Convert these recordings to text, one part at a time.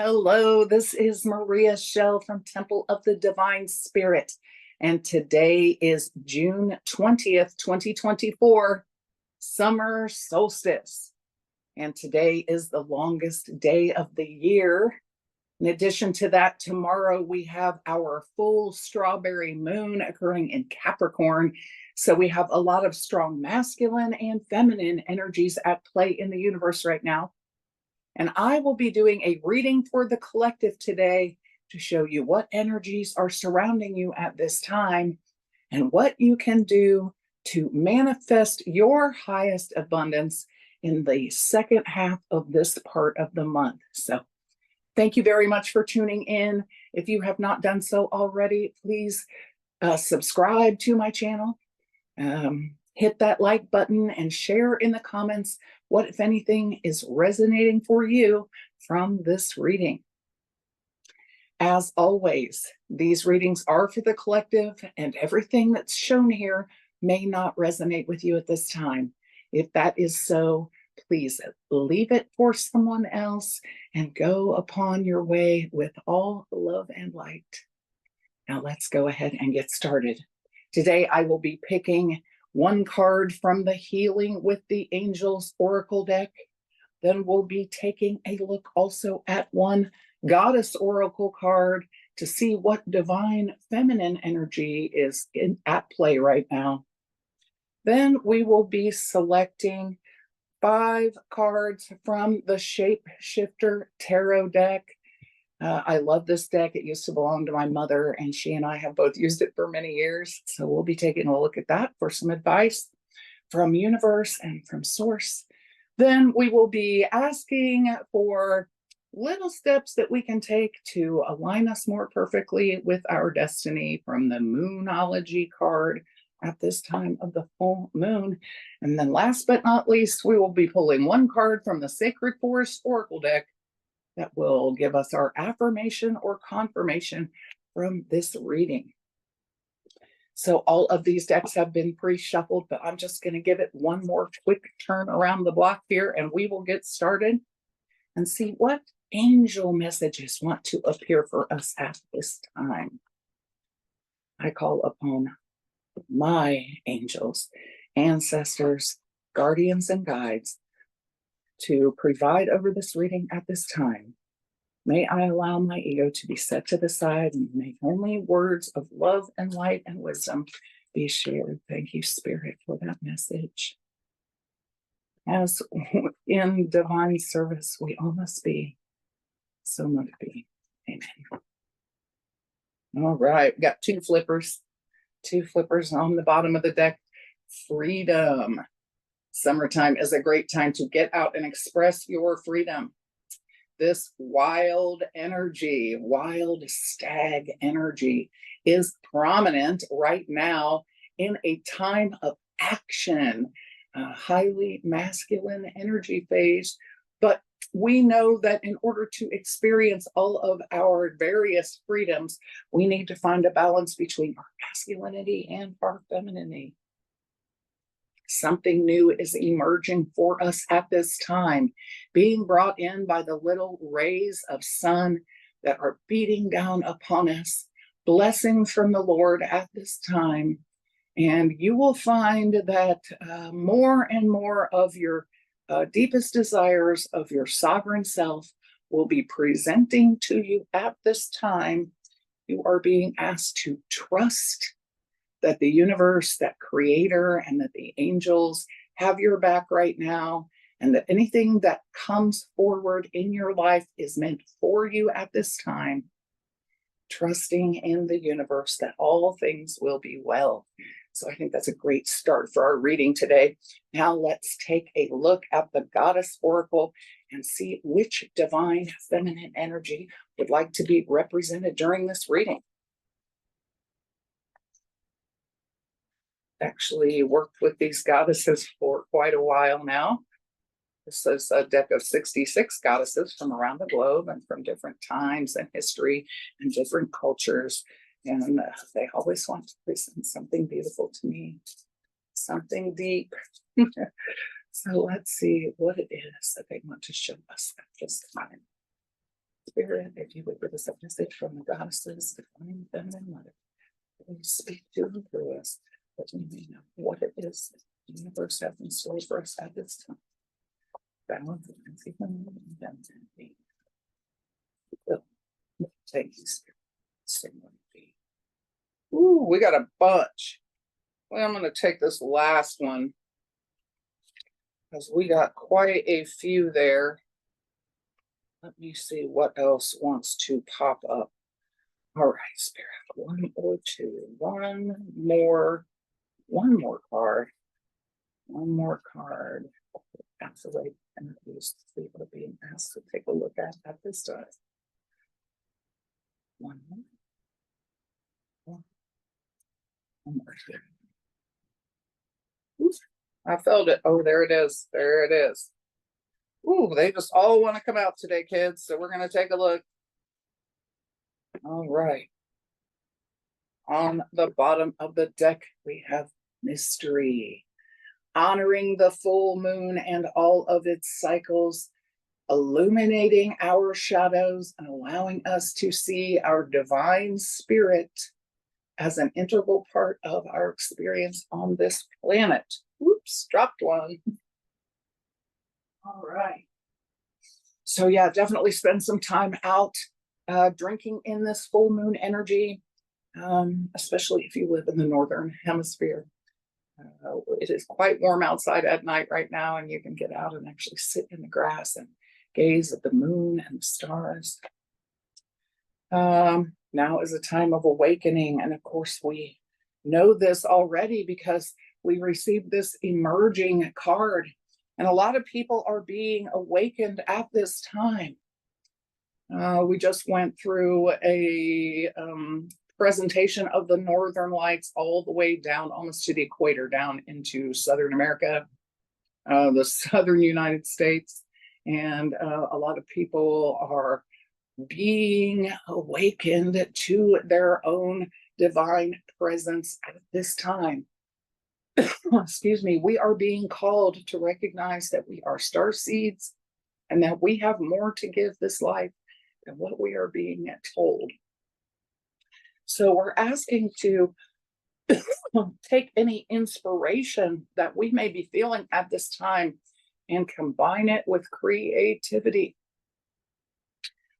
Hello, this is Maria Shell from Temple of the Divine Spirit, and today is June 20th, 2024, Summer Solstice. And today is the longest day of the year. In addition to that, tomorrow we have our full strawberry moon occurring in Capricorn. So we have a lot of strong masculine and feminine energies at play in the universe right now. And I will be doing a reading for the collective today to show you what energies are surrounding you at this time and what you can do to manifest your highest abundance in the second half of this part of the month. So thank you very much for tuning in. If you have not done so already, please subscribe to my channel. Hit that like button and share in the comments what, if anything, is resonating for you from this reading. As always, these readings are for the collective, and everything that's shown here may not resonate with you at this time. If that is so, please leave it for someone else and go upon your way with all love and light. Now let's go ahead and get started. Today I will be picking one card from the Healing with the Angels Oracle deck. Then we'll be taking a look also at one Goddess Oracle card to see what divine feminine energy is at play right now. Then we will be selecting 5 cards from the Shapeshifter Tarot deck. I love this deck. It used to belong to my mother, and she and I have both used it for many years. So we'll be taking a look at that for some advice from universe and from source. Then we will be asking for little steps that we can take to align us more perfectly with our destiny from the Moonology card at this time of the full moon. And then last but not least, we will be pulling one card from the Sacred Forest Oracle deck that will give us our affirmation or confirmation from this reading. So all of these decks have been pre-shuffled, but I'm just going to give it one more quick turn around the block here, and we will get started and see what angel messages want to appear for us at this time. I call upon my angels, ancestors, guardians, and guides to provide over this reading at this time. May I allow my ego to be set to the side and may only words of love and light and wisdom be shared. Thank you, Spirit, for that message. As in divine service, we all must be, so must be. Amen. All right, we got two flippers on the bottom of the deck. Freedom. Summertime is a great time to get out and express your freedom. This wild energy, wild stag energy is prominent right now in a time of action, a highly masculine energy phase. But we know that in order to experience all of our various freedoms, we need to find a balance between our masculinity and our femininity. Something new is emerging for us at this time, being brought in by the little rays of sun that are beating down upon us, blessings from the Lord at this time. And you will find that more and more of your deepest desires of your sovereign self will be presenting to you at this time. You are being asked to trust that the universe, that creator, and that the angels have your back right now, and that anything that comes forward in your life is meant for you at this time. Trusting in the universe that all things will be well. So I think that's a great start for our reading today. Now let's take a look at the Goddess Oracle and see which divine feminine energy would like to be represented during this reading. Actually worked with these goddesses for quite a while now. This is a deck of 66 goddesses from around the globe and from different times and history and different cultures. And they always want to present something beautiful to me, something deep. So let's see what it is that they want to show us at this time. Spirit, if you would give us a message from the goddesses, divine feminine mother, please speak to and through us, that we may know what it is the universe has in store for us at this time. Balance and even identity. Thank you, Spirit. Ooh, we got a bunch. Well, I'm going to take this last one because we got quite a few there. Let me see what else wants to pop up. All right, Spirit, one or two, one more card. One more card. Activate and use the people being asked to take a look at this time. One more. One more here. Oops, I felt it. Oh, there it is. There it is. Ooh, they just all want to come out today, kids. So we're going to take a look. All right. On the bottom of the deck, we have mystery. Honoring the full moon and all of its cycles, illuminating our shadows and allowing us to see our divine spirit as an integral part of our experience on this planet. Oops, dropped one. All right. So yeah, definitely spend some time out drinking in this full moon energy, especially if you live in the Northern Hemisphere. It is quite warm outside at night right now, and you can get out and actually sit in the grass and gaze at the moon and the stars. Now is a time of awakening, and of course we know this already because we received this emerging card, and a lot of people are being awakened at this time. We just went through a presentation of the Northern Lights all the way down almost to the equator, down into Southern America, the Southern United States. And a lot of people are being awakened to their own divine presence at this time. Excuse me, we are being called to recognize that we are star seeds and that we have more to give this life than what we are being told. So we're asking to take any inspiration that we may be feeling at this time and combine it with creativity.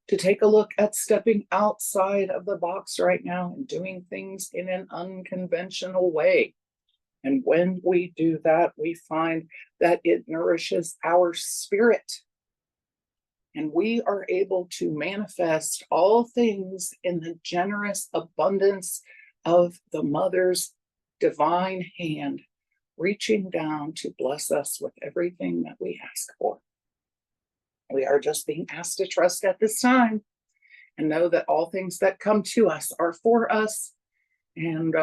To take a look at stepping outside of the box right now and doing things in an unconventional way. And when we do that, we find that it nourishes our spirit. And we are able to manifest all things in the generous abundance of the Mother's divine hand, reaching down to bless us with everything that we ask for. We are just being asked to trust at this time and know that all things that come to us are for us. And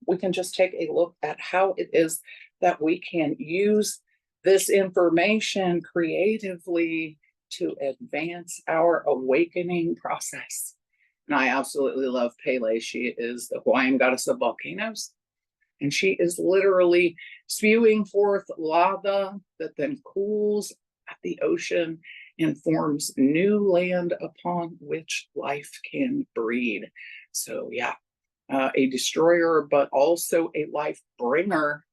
we can just take a look at how it is that we can use this information creatively to advance our awakening process. And I absolutely love Pele. She is the Hawaiian goddess of volcanoes. And she is literally spewing forth lava that then cools at the ocean and forms new land upon which life can breed. So yeah, a destroyer, but also a life bringer.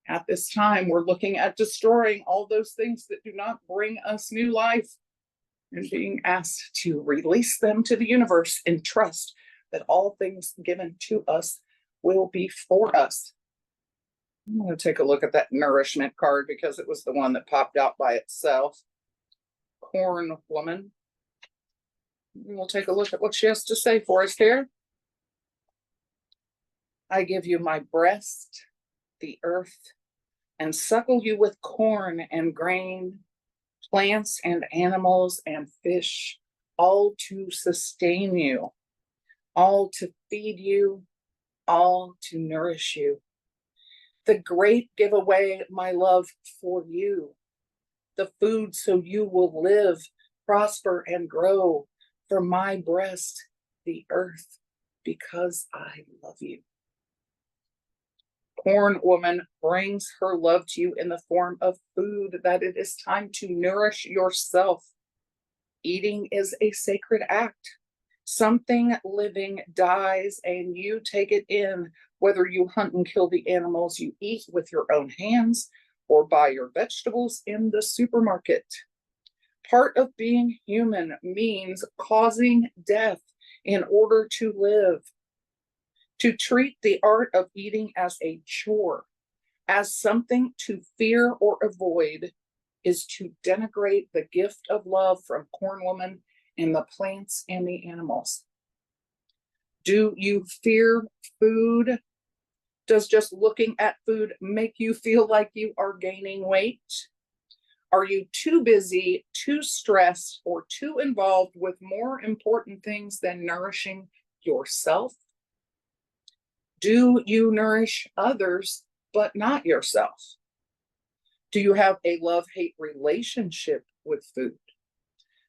At this time, we're looking at destroying all those things that do not bring us new life and being asked to release them to the universe in trust that all things given to us will be for us. I'm going to take a look at that nourishment card because it was the one that popped out by itself. Corn woman. We'll take a look at what she has to say for us here. I give you my breast, the earth, and suckle you with corn and grain, plants and animals and fish, all to sustain you, all to feed you, all to nourish you. The great giveaway, my love for you, the food so you will live, prosper, and grow from my breast, the earth, because I love you. Corn woman brings her love to you in the form of food that it is time to nourish yourself. Eating is a sacred act. Something living dies and you take it in, whether you hunt and kill the animals you eat with your own hands or buy your vegetables in the supermarket. Part of being human means causing death in order to live. To treat the art of eating as a chore, as something to fear or avoid, is to denigrate the gift of love from Corn Woman and the plants and the animals. Do you fear food? Does just looking at food make you feel like you are gaining weight? Are you too busy, too stressed, or too involved with more important things than nourishing yourself? Do you nourish others but not yourself? Do you have a love-hate relationship with food?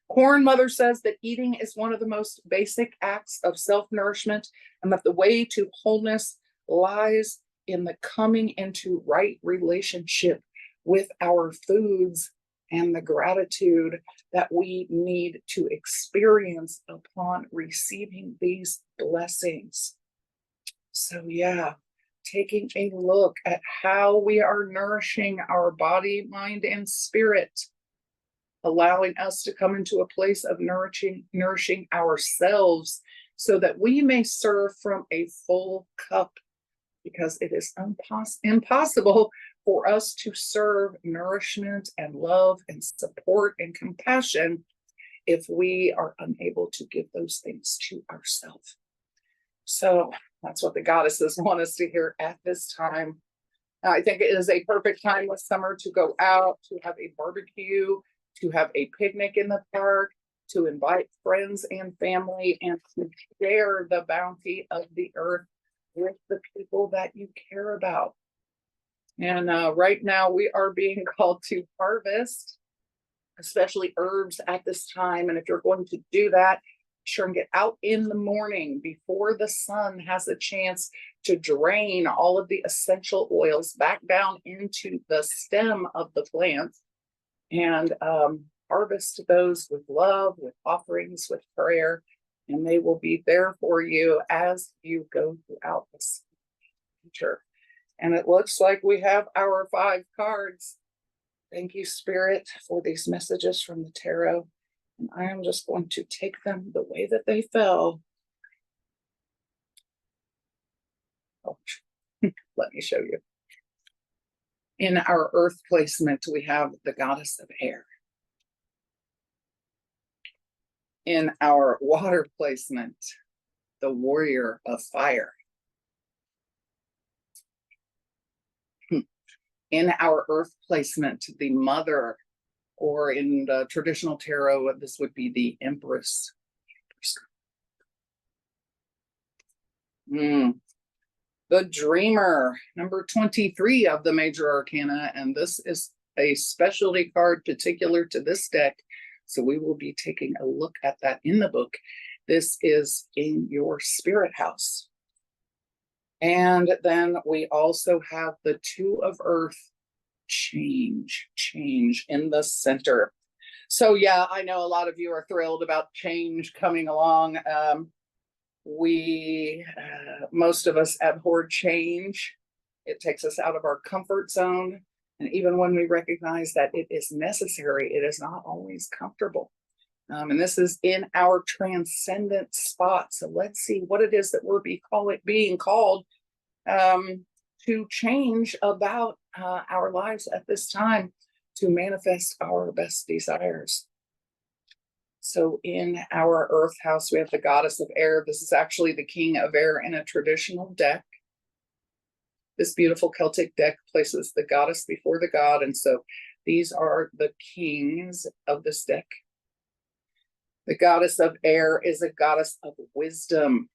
Corn Mother says that eating is one of the most basic acts of self-nourishment, and that the way to wholeness lies in the coming into right relationship with our foods and the gratitude that we need to experience upon receiving these blessings. So yeah, taking a look at how we are nourishing our body, mind, and spirit, allowing us to come into a place of nourishing ourselves so that we may serve from a full cup, because it is impossible for us to serve nourishment and love and support and compassion if we are unable to give those things to ourselves. So that's what the goddesses want us to hear at this time. I think it is a perfect time this summer to go out, to have a barbecue, to have a picnic in the park, to invite friends and family, and to share the bounty of the earth with the people that you care about. And right now we are being called to harvest, especially herbs at this time. And if you're going to do that, sure and get out in the morning before the sun has a chance to drain all of the essential oils back down into the stem of the plant, and harvest those with love, with offerings, with prayer, and they will be there for you as you go throughout this future. And it looks like we have our 5 cards. Thank you, Spirit, for these messages from the tarot. And I am just going to take them the way that they fell. Oh, let me show you. In our earth placement, we have the goddess of air. In our water placement, the warrior of fire. In our earth placement, the mother, or in the traditional tarot, this would be the empress. The dreamer, number 23 of the major arcana, and this is a specialty card particular to this deck, so we will be taking a look at that in the book. This is in your spirit house. And then we also have the 2 of earth, change in the center. So yeah, I know a lot of you are thrilled about change coming along. Most of us abhor change. It takes us out of our comfort zone. And even when we recognize that it is necessary, it is not always comfortable. And this is in our transcendent spot. So let's see what it is that we're being called to change about our lives at this time to manifest our best desires. So in our earth house, we have the goddess of air. This is actually the king of air in a traditional deck. This beautiful Celtic deck places the goddess before the god. And so these are the kings of this deck. The goddess of air is a goddess of wisdom.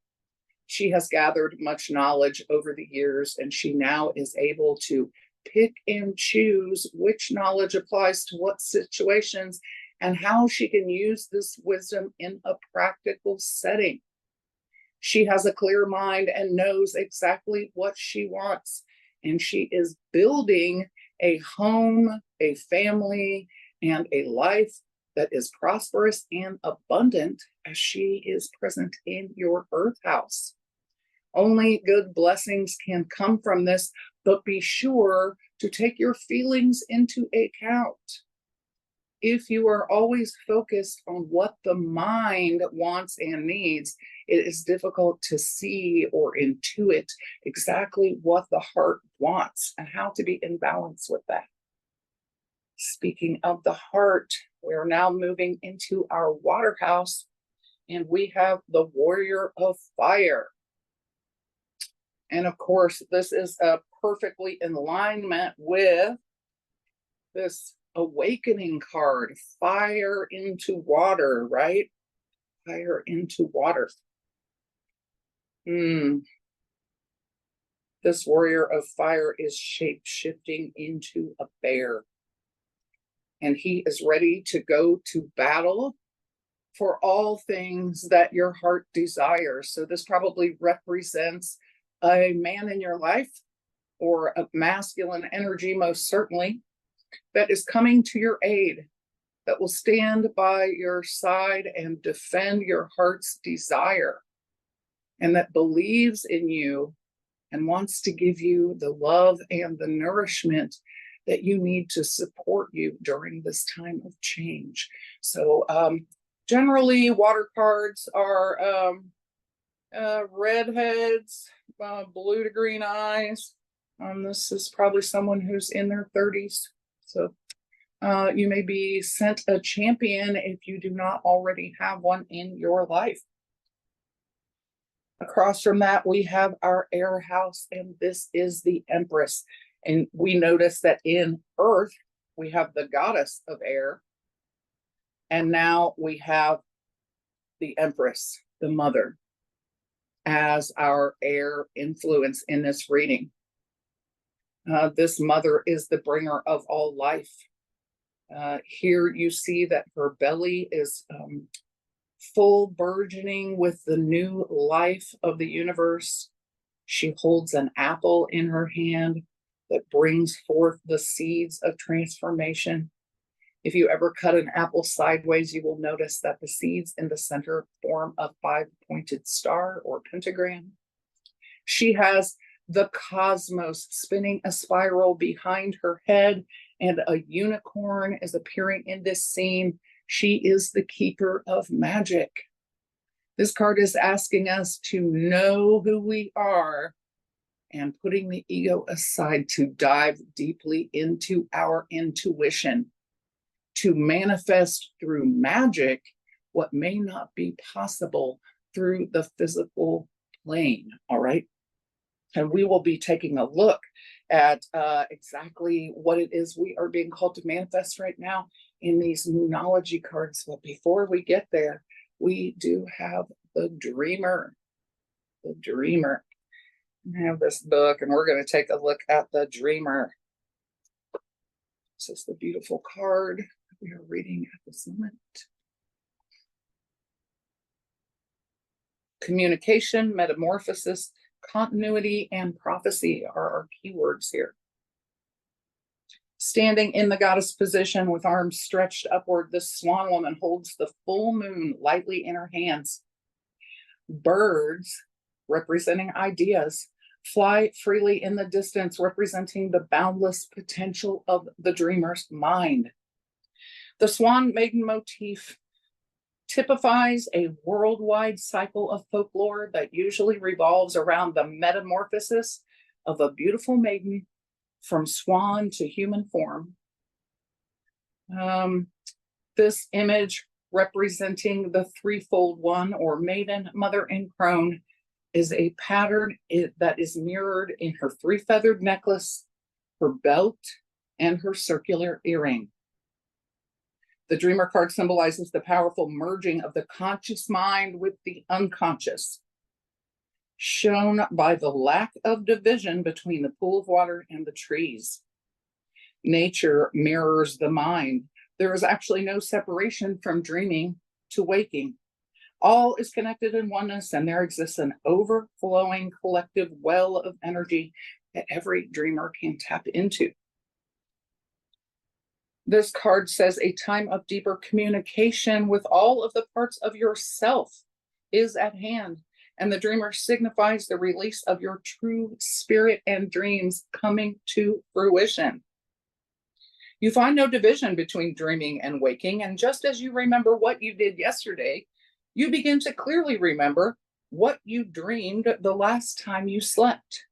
She has gathered much knowledge over the years, and she now is able to pick and choose which knowledge applies to what situations and how she can use this wisdom in a practical setting. She has a clear mind and knows exactly what she wants, and she is building a home, a family, and a life that is prosperous and abundant as she is present in your earth house. Only good blessings can come from this, but be sure to take your feelings into account. If you are always focused on what the mind wants and needs, it is difficult to see or intuit exactly what the heart wants and how to be in balance with that. Speaking of the heart, we're now moving into our water house, and we have the warrior of fire. And of course, this is perfectly in alignment with this awakening card, fire into water, right? Fire into water. This warrior of fire is shape-shifting into a bear. And he is ready to go to battle for all things that your heart desires. So this probably represents a man in your life, or a masculine energy, most certainly, that is coming to your aid, that will stand by your side and defend your heart's desire, and that believes in you and wants to give you the love and the nourishment that you need to support you during this time of change. So generally, water cards are redheads, blue to green eyes. This is probably someone who's in their 30s. So you may be sent a champion if you do not already have one in your life. Across from that, we have our air house, and this is the Empress. And we notice that in Earth, we have the goddess of air. And now we have the Empress, the mother, as our air influence in this reading. This mother is the bringer of all life. Here you see that her belly is full burgeoning with the new life of the universe. She holds an apple in her hand that brings forth the seeds of transformation. If you ever cut an apple sideways, you will notice that the seeds in the center form a 5-pointed star or pentagram. She has the cosmos spinning a spiral behind her head, and a unicorn is appearing in this scene. She is the keeper of magic. This card is asking us to know who we are and putting the ego aside to dive deeply into our intuition, to manifest through magic what may not be possible through the physical plane, all right? And we will be taking a look at exactly what it is we are being called to manifest right now in these Moonology cards. But before we get there, we do have the Dreamer. The Dreamer. I have this book, and we're going to take a look at the Dreamer. This is the beautiful card we are reading at this moment. Communication, metamorphosis, continuity, and prophecy are our keywords here. Standing in the goddess position with arms stretched upward, this swan woman holds the full moon lightly in her hands. Birds, representing ideas, fly freely in the distance, representing the boundless potential of the dreamer's mind. The swan maiden motif typifies a worldwide cycle of folklore that usually revolves around the metamorphosis of a beautiful maiden from swan to human form. This image representing the threefold one, or maiden, mother, and crone, is a pattern that is mirrored in her three-feathered necklace, her belt, and her circular earring. The Dreamer card symbolizes the powerful merging of the conscious mind with the unconscious, shown by the lack of division between the pool of water and the trees. Nature mirrors the mind. There is actually no separation from dreaming to waking. All is connected in oneness, and there exists an overflowing collective well of energy that every dreamer can tap into. This card says a time of deeper communication with all of the parts of yourself is at hand, and the dreamer signifies the release of your true spirit and dreams coming to fruition. You find no division between dreaming and waking, and just as you remember what you did yesterday, you begin to clearly remember what you dreamed the last time you slept.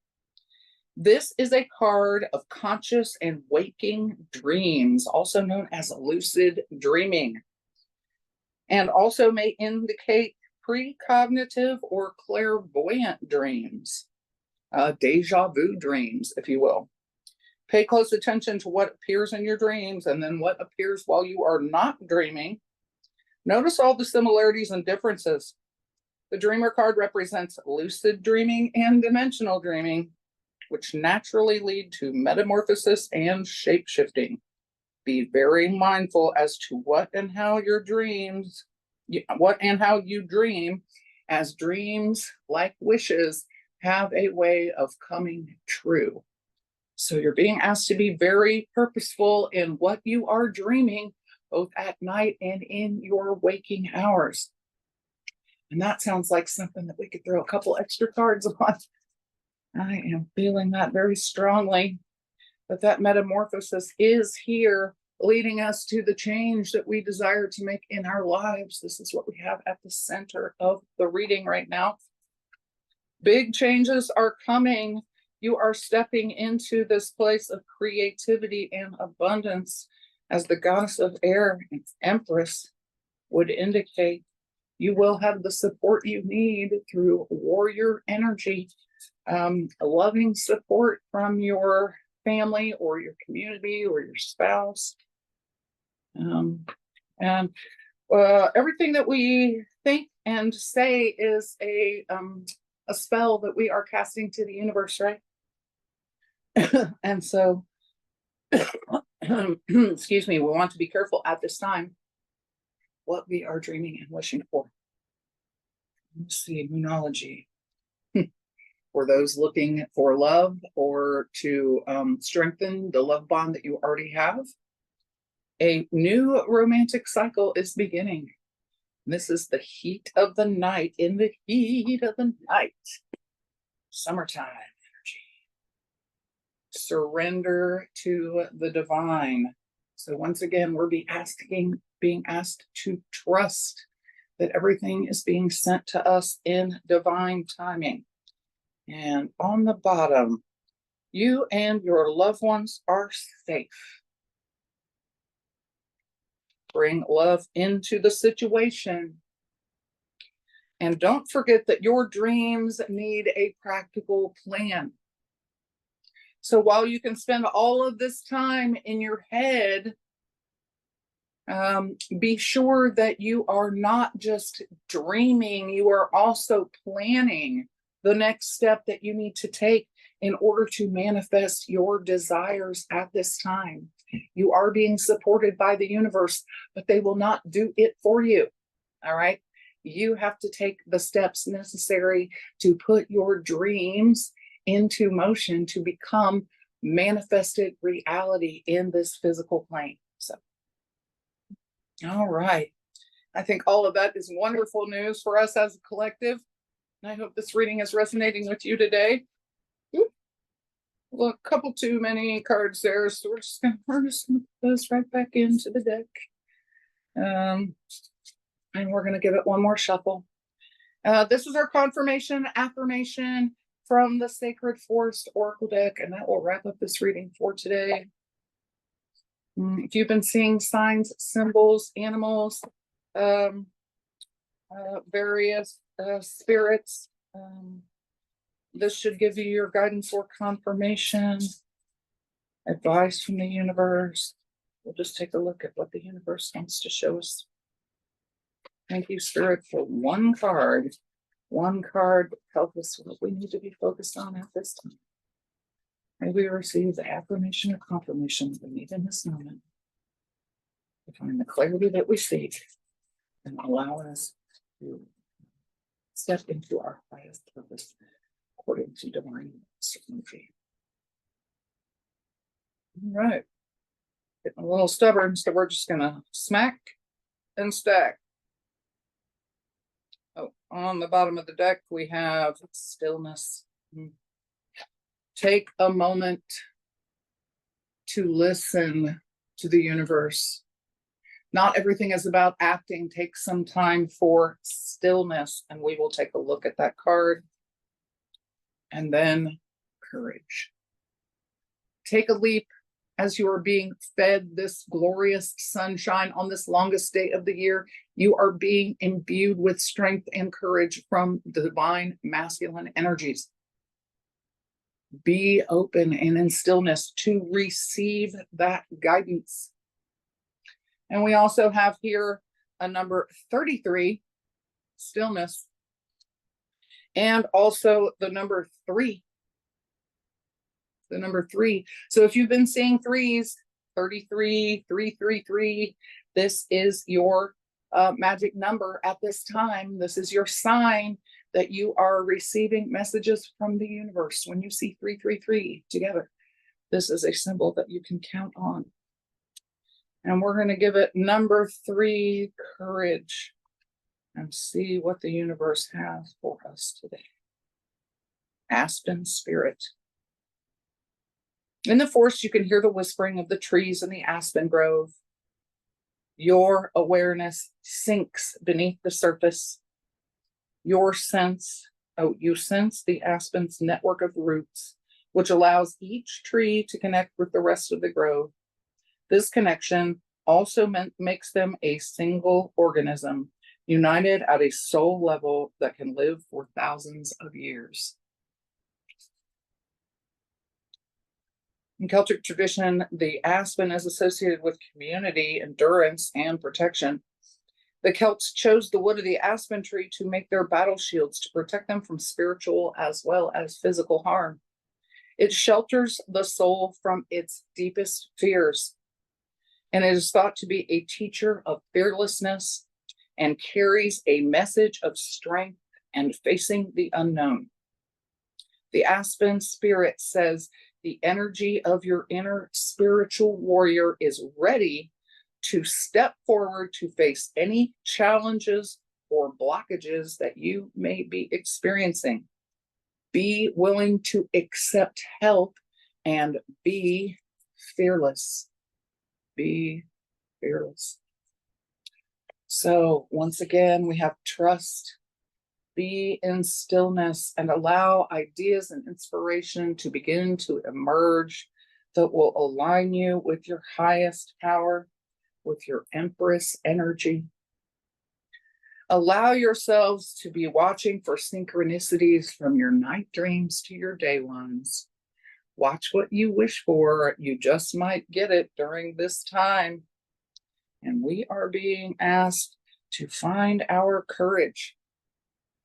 This is a card of conscious and waking dreams, also known as lucid dreaming, and also may indicate precognitive or clairvoyant dreams, deja vu dreams, if you will. Pay close attention to what appears in your dreams and then what appears while you are not dreaming. Notice all the similarities and differences. The dreamer card represents lucid dreaming and dimensional dreaming, which naturally lead to metamorphosis and shape-shifting. Be very mindful as to what and how you dream, as dreams, like wishes, have a way of coming true. So you're being asked to be very purposeful in what you are dreaming, both at night and in your waking hours. And that sounds like something that we could throw a couple extra cards on. I am feeling that very strongly, that metamorphosis is here, leading us to the change that we desire to make in our lives. This is what we have at the center of the reading right now. Big changes are coming. You are stepping into this place of creativity and abundance, as the goddess of air, Empress, would indicate. You will have the support you need through warrior energy, loving support from your family or your community or your spouse. And everything that we think and say is a spell that we are casting to the universe, right? And so, excuse me, we want to be careful at this time what we are dreaming and wishing for. Let's see, Moonology. For those looking for love or to strengthen the love bond that you already have, a new romantic cycle is beginning. This is the heat of the night, in the heat of the night. Summertime energy. Surrender to the divine. So once again, we're being asked to trust that everything is being sent to us in divine timing. And on the bottom, you and your loved ones are safe. Bring love into the situation. And don't forget that your dreams need a practical plan. So while you can spend all of this time in your head, be sure that you are not just dreaming, you are also planning the next step that you need to take in order to manifest your desires at this time. You are being supported by the universe, but they will not do it for you. All right. You have to take the steps necessary to put your dreams into motion to become manifested reality in this physical plane. So, all right. I think all of that is wonderful news for us as a collective. And I hope this reading is resonating with you today. Well, a couple too many cards there, so we're just gonna put those right back into the deck. And we're gonna give it one more shuffle. This is our confirmation affirmation from the Sacred Forest Oracle deck, and that will wrap up this reading for today. If you've been seeing signs, symbols, animals, various spirits, this should give you your guidance or confirmation, advice from the universe. We'll just take a look at what the universe wants to show us. Thank you, Spirit, for one card. One card tells us what we need to be focused on at this time. May we receive the affirmation or confirmation that we need in this moment to find the clarity that we seek and allow us to step into our highest purpose according to divine certainty. All right. Getting a little stubborn, so we're just gonna smack and stack. Oh, on the bottom of the deck, we have stillness. Take a moment to listen to the universe. Not everything is about acting. Take some time for stillness, and we will take a look at that card. And then courage. Take a leap as you are being fed this glorious sunshine on this longest day of the year. You are being imbued with strength and courage from the divine masculine energies. Be open and in stillness to receive that guidance. And we also have here a number 33, stillness, and also the number 3. The number 3. So if you've been seeing threes, 33, 333, this is your magic number at this time. This is your sign that you are receiving messages from the universe. When you see 333 together, this is a symbol that you can count on. And we're going to give it number 3, courage, and see what the universe has for us today. Aspen spirit. In the forest, you can hear the whispering of the trees in the aspen grove. Your awareness sinks beneath the surface. You sense the aspen's network of roots, which allows each tree to connect with the rest of the grove. This connection also makes them a single organism, united at a soul level that can live for thousands of years. In Celtic tradition, the aspen is associated with community, endurance, and protection. The Celts chose the wood of the aspen tree to make their battle shields to protect them from spiritual as well as physical harm. It shelters the soul from its deepest fears, and it is thought to be a teacher of fearlessness and carries a message of strength and facing the unknown. The aspen spirit says the energy of your inner spiritual warrior is ready to step forward to face any challenges or blockages that you may be experiencing. Be willing to accept help and be fearless. Be fearless. So once again, we have trust. Be in stillness and allow ideas and inspiration to begin to emerge that will align you with your highest power, with your Empress energy. Allow yourselves to be watching for synchronicities from your night dreams to your day ones. Watch what you wish for. You just might get it during this time. And we are being asked to find our courage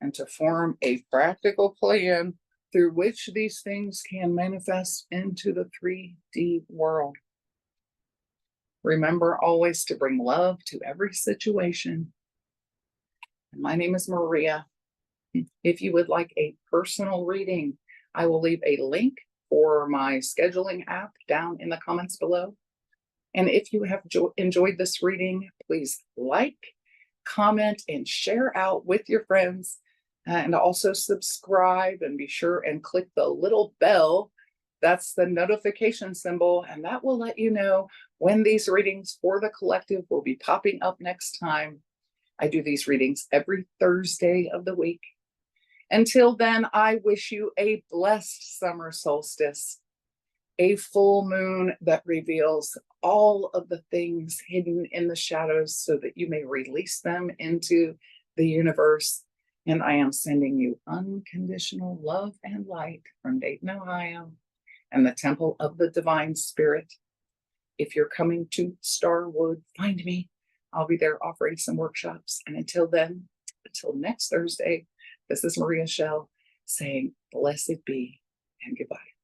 and to form a practical plan through which these things can manifest into the 3D world. Remember always to bring love to every situation. My name is Maria. If you would like a personal reading, I will leave a link for my scheduling app down in the comments below. And if you have enjoyed this reading, please like, comment, and share out with your friends. And also subscribe and be sure and click the little bell. That's the notification symbol, and that will let you know when these readings for the collective will be popping up next time. I do these readings every Thursday of the week. Until then, I wish you a blessed summer solstice, a full moon that reveals all of the things hidden in the shadows so that you may release them into the universe. And I am sending you unconditional love and light from Dayton, Ohio, and the Temple of the Divine Spirit. If you're coming to Starwood, find me. I'll be there offering some workshops. And until then, until next Thursday, this is Maria Shell saying blessed be and goodbye.